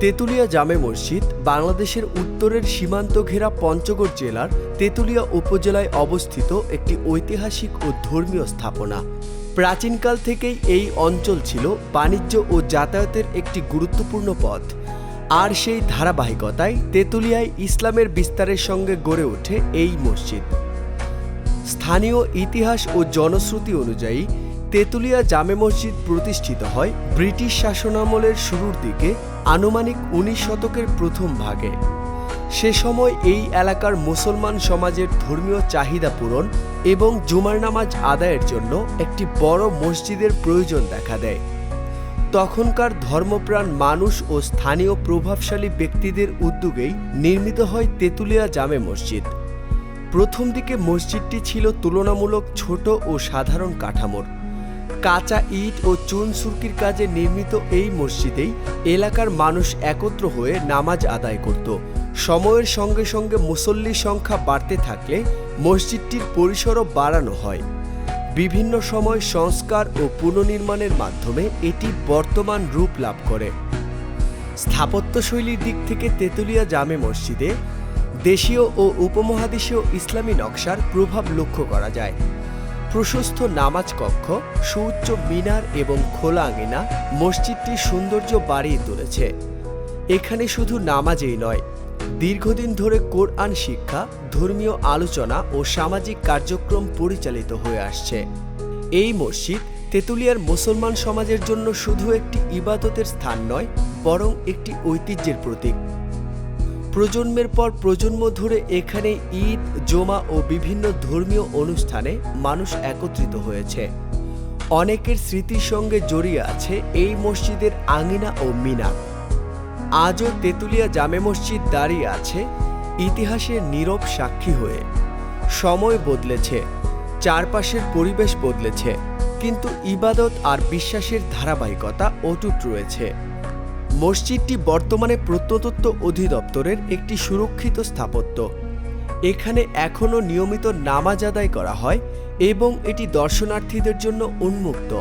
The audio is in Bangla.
তেঁতুলিয়া জামে মসজিদ বাংলাদেশের উত্তরের সীমান্ত ঘেরা পঞ্চগড় জেলার তেঁতুলিয়া উপজেলায় অবস্থিত একটি ঐতিহাসিক ও ধর্মীয় স্থাপনা। প্রাচীনকাল থেকেই এই অঞ্চল ছিল বাণিজ্য ও যাতায়াতের একটি গুরুত্বপূর্ণ পথ। আর সেই ধারাবাহিকতায় তেঁতুলিয়ায় ইসলামের বিস্তারের সঙ্গে গড়ে ওঠে এই মসজিদ। স্থানীয় ইতিহাস ও জনশ্রুতি অনুযায়ী তেঁতুলিয়া জামে মসজিদ প্রতিষ্ঠিত হয় ব্রিটিশ শাসনামলের শুরুর দিকে, আনুমানিক ১৯ শতকের প্রথম ভাগে। সে সময় এই এলাকার মুসলমান সমাজের ধর্মীয় চাহিদা পূরণ এবং জুমার নামাজ আদায়ের জন্য একটি বড় মসজিদের প্রয়োজন দেখা দেয়। তখনকার ধর্মপ্রাণ মানুষ ও স্থানীয় প্রভাবশালী ব্যক্তিদের উদ্যোগেই নির্মিত হয় তেঁতুলিয়া জামে মসজিদ। প্রথম দিকে মসজিদটি ছিল তুলনামূলক ছোট ও সাধারণ কাঠামোর। কাঁচা ইট ও চুন সুরকির কাজে নির্মিত এই মসজিদেই এলাকার মানুষ একত্র হয়ে নামাজ আদায় করত। সময়ের সঙ্গে সঙ্গে মুসল্লির সংখ্যা বাড়তে থাকলে মসজিদটির পরিসরও বাড়ানো হয়। বিভিন্ন সময় সংস্কার ও পুনর্নির্মাণের মাধ্যমে এটি বর্তমান রূপ লাভ করে। স্থাপত্যশৈলীর দিক থেকে তেঁতুলিয়া জামে মসজিদে দেশীয় ও উপমহাদেশীয় ইসলামী নকশার প্রভাব লক্ষ্য করা যায়। প্রশস্ত নামাজ কক্ষ, সুউচ্চ মিনার এবং খোলা আঙিনা মসজিদটির সৌন্দর্য বাড়িয়ে তুলেছে। এখানে শুধু নামাজই নয়, দীর্ঘদিন ধরে কোরআন শিক্ষা, ধর্মীয় আলোচনা ও সামাজিক কার্যক্রম পরিচালিত হয়ে আসছে। এই মসজিদ তেঁতুলিয়ার মুসলমান সমাজের জন্য শুধু একটি ইবাদতের স্থান নয়, বরং একটি ঐতিহ্যের প্রতীক। প্রজন্মের পর প্রজন্ম ধরে এখানে ঈদ, জুমা ও বিভিন্ন ধর্মীয় অনুষ্ঠানে মানুষ একত্রিত হয়েছে। অনেকের স্মৃতির সঙ্গে জড়িয়ে আছে এই মসজিদের আঙিনা ও মিনার। আজও তেঁতুলিয়া জামে মসজিদ দাঁড়িয়ে আছে ইতিহাসের নীরব সাক্ষী হয়ে। সময় বদলেছে, চারপাশের পরিবেশ বদলেছে, কিন্তু ইবাদত আর বিশ্বাসের ধারাবাহিকতা অটুট রয়েছে। মসজিদটি বর্তমানে প্রত্নতত্ত্ব অধিদপ্তরের একটি সুরক্ষিত স্থাপত্য। এখানে এখনও নিয়মিত নামাজ আদায় করা হয় এবং এটি দর্শনার্থীদের জন্য উন্মুক্ত।